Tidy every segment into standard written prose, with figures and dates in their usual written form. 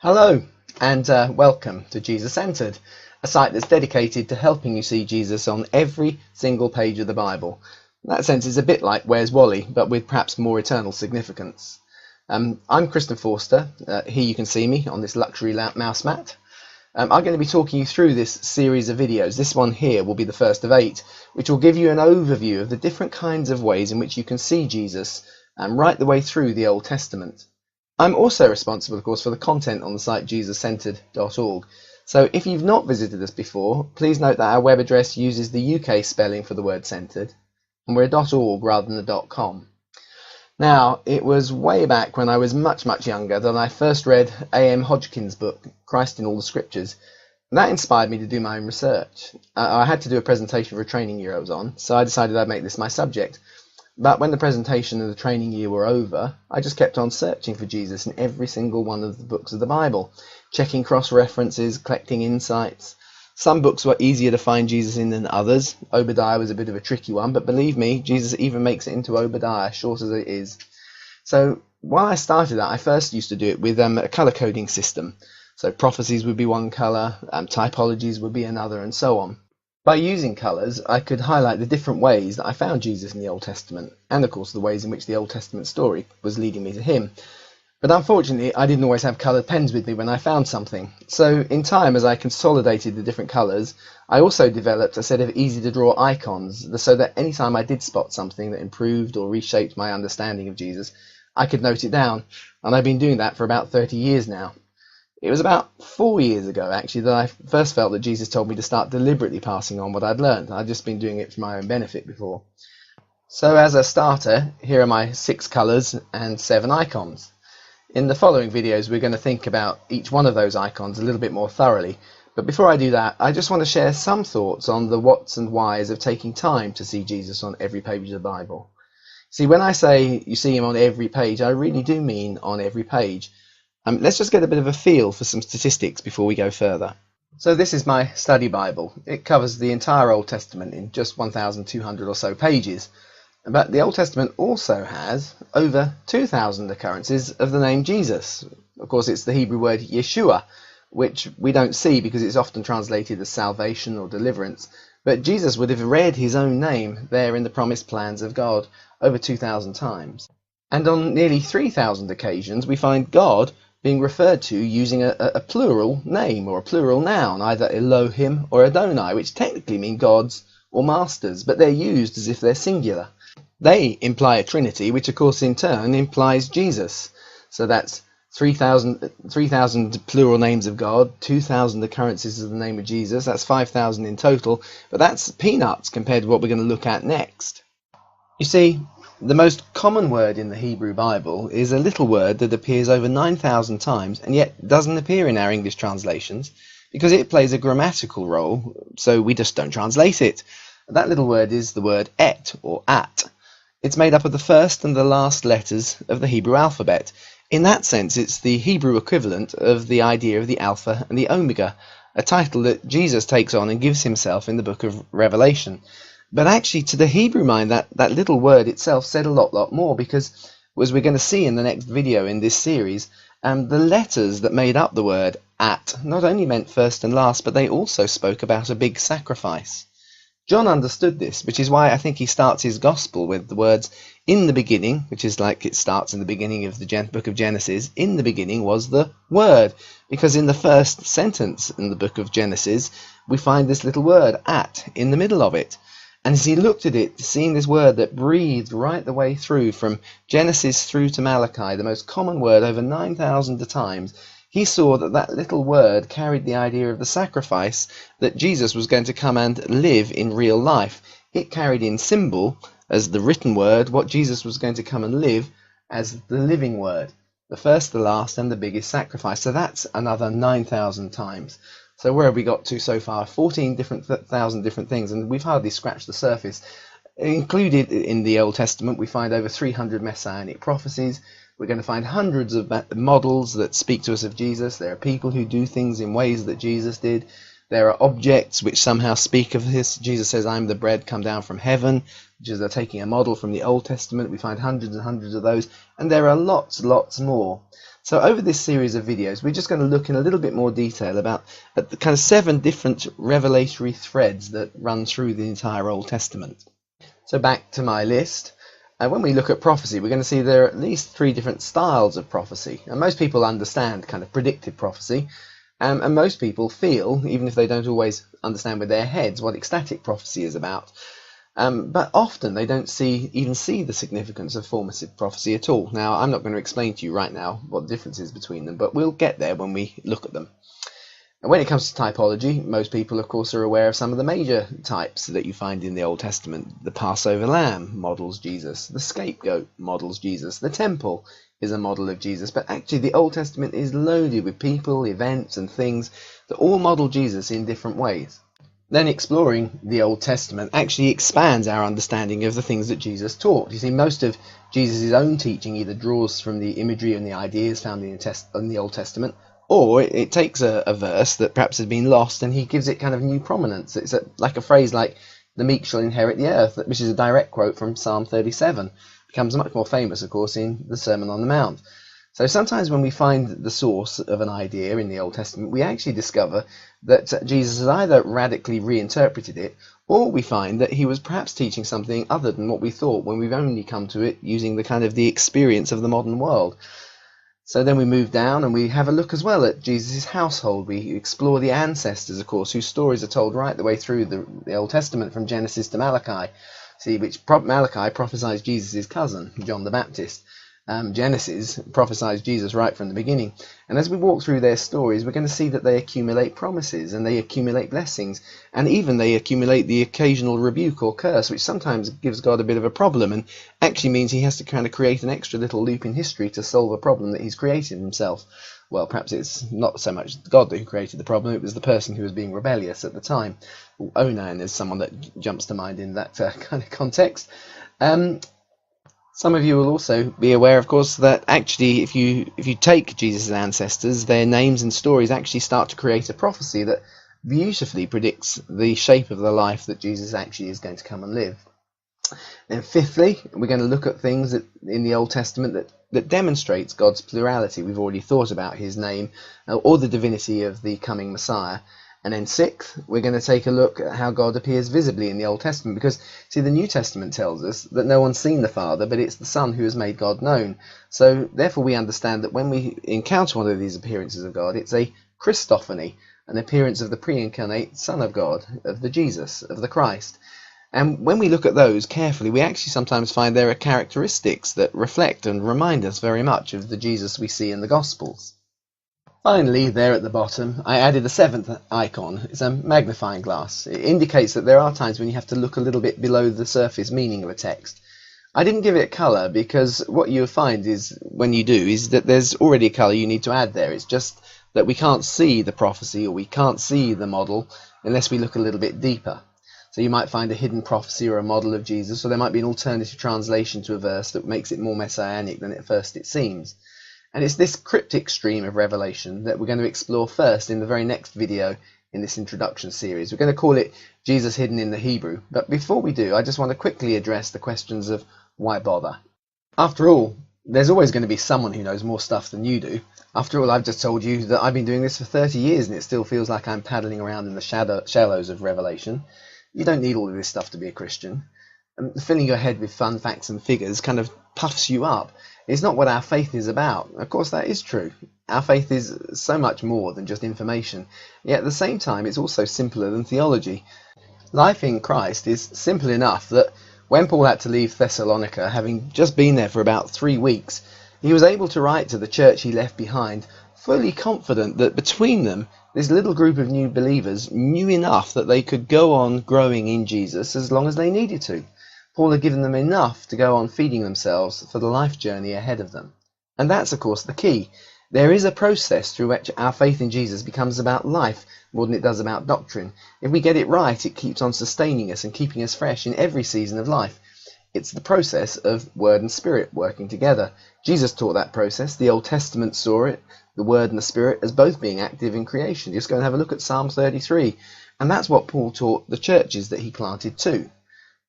Hello and welcome to Jesus Centered, a site that's dedicated to helping you see Jesus on every single page of the Bible. In that sense, it's a bit like Where's Wally, but with perhaps more eternal significance. I'm Kristen Forster. Here you can see me on this luxury mouse mat. I'm going to be talking you through this series of videos. This one here will be the first of 8, which will give you an overview of the different kinds of ways in which you can see Jesus right the way through the Old Testament. I'm also responsible, of course, for the content on the site jesuscentered.org. So if you've not visited us before, please note that our web address uses the UK spelling for the word centered, and we're a .org rather than the .com. Now, it was way back when I was much younger that I first read A.M. Hodgkin's book, Christ in All the Scriptures. And that inspired me to do my own research. I had to do a presentation for a training year I was on, so I decided I'd make this my subject. But when the presentation and the training year were over, I just kept on searching for Jesus in every single one of the books of the Bible, checking cross-references, collecting insights. Some books were easier to find Jesus in than others. Obadiah was a bit of a tricky one, but believe me, Jesus even makes it into Obadiah, short as it is. So while I started that, I first used to do it with a colour coding system. So prophecies would be one colour, typologies would be another, and so on. By using colours, I could highlight the different ways that I found Jesus in the Old Testament, and of course the ways in which the Old Testament story was leading me to him. But unfortunately, I didn't always have coloured pens with me when I found something. So in time, as I consolidated the different colours, I also developed a set of easy-to-draw icons, so that any time I did spot something that improved or reshaped my understanding of Jesus, I could note it down. And I've been doing that for about 30 years now. It was about 4 years ago, actually, that I first felt that Jesus told me to start deliberately passing on what I'd learned. I'd just been doing it for my own benefit before. So as a starter, here are my 6 colours and 7 icons. In the following videos, we're going to think about each one of those icons a little bit more thoroughly. But before I do that, I just want to share some thoughts on the whats and whys of taking time to see Jesus on every page of the Bible. See, when I say you see him on every page, I really do mean on every page. Let's just get a bit of a feel for some statistics before we go further. So this is my study Bible. It covers the entire Old Testament in just 1,200 or so pages. But the Old Testament also has over 2,000 occurrences of the name Jesus. Of course, it's the Hebrew word Yeshua, which we don't see because it's often translated as salvation or deliverance. But Jesus would have read his own name there in the promised plans of God over 2,000 times. And on nearly 3,000 occasions, we find God being referred to using a plural name or a plural noun, either Elohim or Adonai, which technically mean gods or masters, but they're used as if they're singular. They imply a trinity, which of course in turn implies Jesus. So that's 3,000 plural names of God, 2,000 occurrences of the name of Jesus, that's 5,000 in total, but that's peanuts compared to what we're going to look at next. You see, the most common word in the Hebrew Bible is a little word that appears over 9,000 times and yet doesn't appear in our English translations because it plays a grammatical role, so we just don't translate it. That little word is the word et or at. It's made up of the first and the last letters of the Hebrew alphabet. In that sense, it's the Hebrew equivalent of the idea of the Alpha and the Omega, a title that Jesus takes on and gives himself in the book of Revelation. But actually, to the Hebrew mind, that little word itself said a lot more, because, as we're going to see in the next video in this series, the letters that made up the word at not only meant first and last, but they also spoke about a big sacrifice. John understood this, which is why I think he starts his gospel with the words, in the beginning, which is like it starts in the beginning of the book of Genesis, in the beginning was the Word, because in the first sentence in the book of Genesis, we find this little word, at, in the middle of it. And as he looked at it, seeing this word that breathed right the way through from Genesis through to Malachi, the most common word over 9,000 times, he saw that that little word carried the idea of the sacrifice that Jesus was going to come and live in real life. It carried in symbol, as the written word, what Jesus was going to come and live as the living word. The first, the last, and the biggest sacrifice. So that's another 9,000 times. So where have we got to so far? 14,000 different things, and we've hardly scratched the surface. Included in the Old Testament, we find over 300 messianic prophecies. We're going to find hundreds of models that speak to us of Jesus. There are people who do things in ways that Jesus did. There are objects which somehow speak of this. Jesus says, I'm the bread come down from heaven, which is they're taking a model from the Old Testament. We find hundreds and hundreds of those, and there are lots more. So over this series of videos, we're just going to look in a little bit more detail about the kind of 7 different revelatory threads that run through the entire Old Testament. So back to my list. When we look at prophecy, we're going to see there are at least 3 different styles of prophecy. And most people understand kind of predictive prophecy, and most people feel, even if they don't always understand with their heads, what ecstatic prophecy is about. But often they don't even see the significance of formative prophecy at all. Now, I'm not going to explain to you right now what the difference is between them, but we'll get there when we look at them. And when it comes to typology, most people, of course, are aware of some of the major types that you find in the Old Testament. The Passover lamb models Jesus. The scapegoat models Jesus. The temple is a model of Jesus. But actually, the Old Testament is loaded with people, events, and things that all model Jesus in different ways. Then exploring the Old Testament actually expands our understanding of the things that Jesus taught. You see, most of Jesus' own teaching either draws from the imagery and the ideas found in the Old Testament, or it takes a verse that perhaps has been lost and he gives it kind of new prominence. It's like a phrase like, the meek shall inherit the earth, which is a direct quote from Psalm 37. It becomes much more famous, of course, in the Sermon on the Mount. So sometimes when we find the source of an idea in the Old Testament, we actually discover that Jesus has either radically reinterpreted it, or we find that he was perhaps teaching something other than what we thought when we've only come to it using the experience of the modern world. So then we move down and we have a look as well at Jesus' household. We explore the ancestors, of course, whose stories are told right the way through the Old Testament, from Genesis to Malachi. See, which Malachi prophesies Jesus' cousin, John the Baptist. Genesis prophesies Jesus right from the beginning. And as we walk through their stories, we're going to see that they accumulate promises and they accumulate blessings, and even they accumulate the occasional rebuke or curse, which sometimes gives God a bit of a problem and actually means he has to kind of create an extra little loop in history to solve a problem that he's created himself. Well, perhaps it's not so much God who created the problem, it was the person who was being rebellious at the time. Onan is someone that jumps to mind in that kind of context. Some of you will also be aware, of course, that actually if you take Jesus' ancestors, their names and stories actually start to create a prophecy that beautifully predicts the shape of the life that Jesus actually is going to come and live. And fifthly, we're going to look at things in the Old Testament that demonstrates God's plurality. We've already thought about his name or the divinity of the coming Messiah. And then sixth, we're going to take a look at how God appears visibly in the Old Testament, because, see, the New Testament tells us that no one's seen the Father, but it's the Son who has made God known. So, therefore, we understand that when we encounter one of these appearances of God, it's a Christophany, an appearance of the pre-incarnate Son of God, of the Jesus, of the Christ. And when we look at those carefully, we actually sometimes find there are characteristics that reflect and remind us very much of the Jesus we see in the Gospels. Finally, there at the bottom, I added a 7th icon. It's a magnifying glass. It indicates that there are times when you have to look a little bit below the surface meaning of a text. I didn't give it colour because what you'll find is, when you do, is that there's already a colour you need to add there. It's just that we can't see the prophecy or we can't see the model unless we look a little bit deeper. So you might find a hidden prophecy or a model of Jesus, or there might be an alternative translation to a verse that makes it more messianic than at first it seems. And it's this cryptic stream of revelation that we're going to explore first in the very next video in this introduction series. We're going to call it Jesus Hidden in the Hebrew. But before we do, I just want to quickly address the questions of why bother? After all, there's always going to be someone who knows more stuff than you do. After all, I've just told you that I've been doing this for 30 years and it still feels like I'm paddling around in the shallows of revelation. You don't need all of this stuff to be a Christian. Filling your head with fun facts and figures kind of puffs you up. It's not what our faith is about. Of course, that is true. Our faith is so much more than just information. Yet at the same time, it's also simpler than theology. Life in Christ is simple enough that when Paul had to leave Thessalonica, having just been there for about 3 weeks, he was able to write to the church he left behind, fully confident that between them, this little group of new believers knew enough that they could go on growing in Jesus as long as they needed to. Paul had given them enough to go on feeding themselves for the life journey ahead of them. And that's, of course, the key. There is a process through which our faith in Jesus becomes about life more than it does about doctrine. If we get it right, it keeps on sustaining us and keeping us fresh in every season of life. It's the process of Word and Spirit working together. Jesus taught that process. The Old Testament saw it, the Word and the Spirit, as both being active in creation. Just go and have a look at Psalm 33. And that's what Paul taught the churches that he planted too.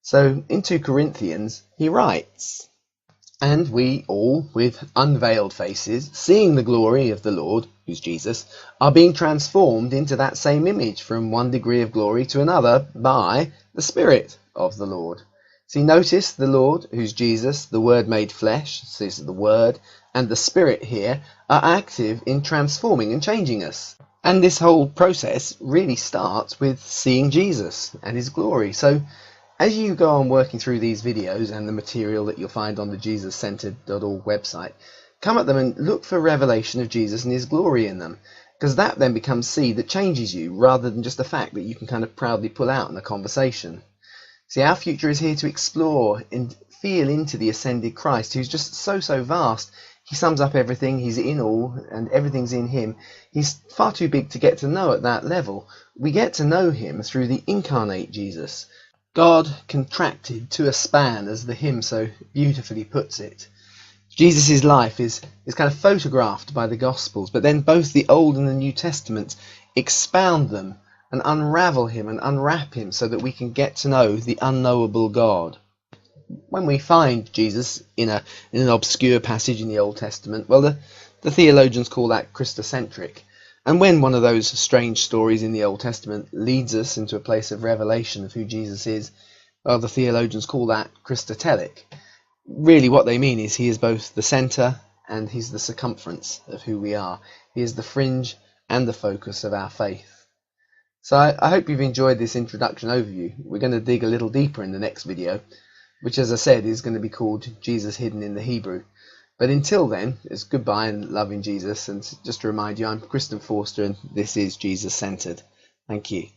So in 2 Corinthians, he writes, And we all, with unveiled faces, seeing the glory of the Lord, who's Jesus, are being transformed into that same image from one degree of glory to another by the Spirit of the Lord. See, notice the Lord, who's Jesus, the Word made flesh, so this is the Word, and the Spirit here are active in transforming and changing us. And this whole process really starts with seeing Jesus and his glory. So as you go on working through these videos and the material that you'll find on the JesusCentered.org website, come at them and look for revelation of Jesus and his glory in them, because that then becomes seed that changes you rather than just a fact that you can kind of proudly pull out in a conversation. See, our future is here to explore and feel into the ascended Christ, who's just so vast. He sums up everything, he's in all, and everything's in him. He's far too big to get to know at that level. We get to know him through the incarnate Jesus. God contracted to a span, as the hymn so beautifully puts it. Jesus' life is kind of photographed by the Gospels, but then both the Old and the New Testaments expound them and unravel him and unwrap him so that we can get to know the unknowable God. When we find Jesus in an obscure passage in the Old Testament, well, the theologians call that Christocentric. And when one of those strange stories in the Old Testament leads us into a place of revelation of who Jesus is, well, the theologians call that Christotelic. Really what they mean is he is both the centre and he's the circumference of who we are. He is the fringe and the focus of our faith. So I hope you've enjoyed this introduction overview. We're going to dig a little deeper in the next video, which, as I said, is going to be called Jesus Hidden in the Hebrew. But until then, it's goodbye and loving Jesus. And just to remind you, I'm Kristen Forster, and this is Jesus Centered. Thank you.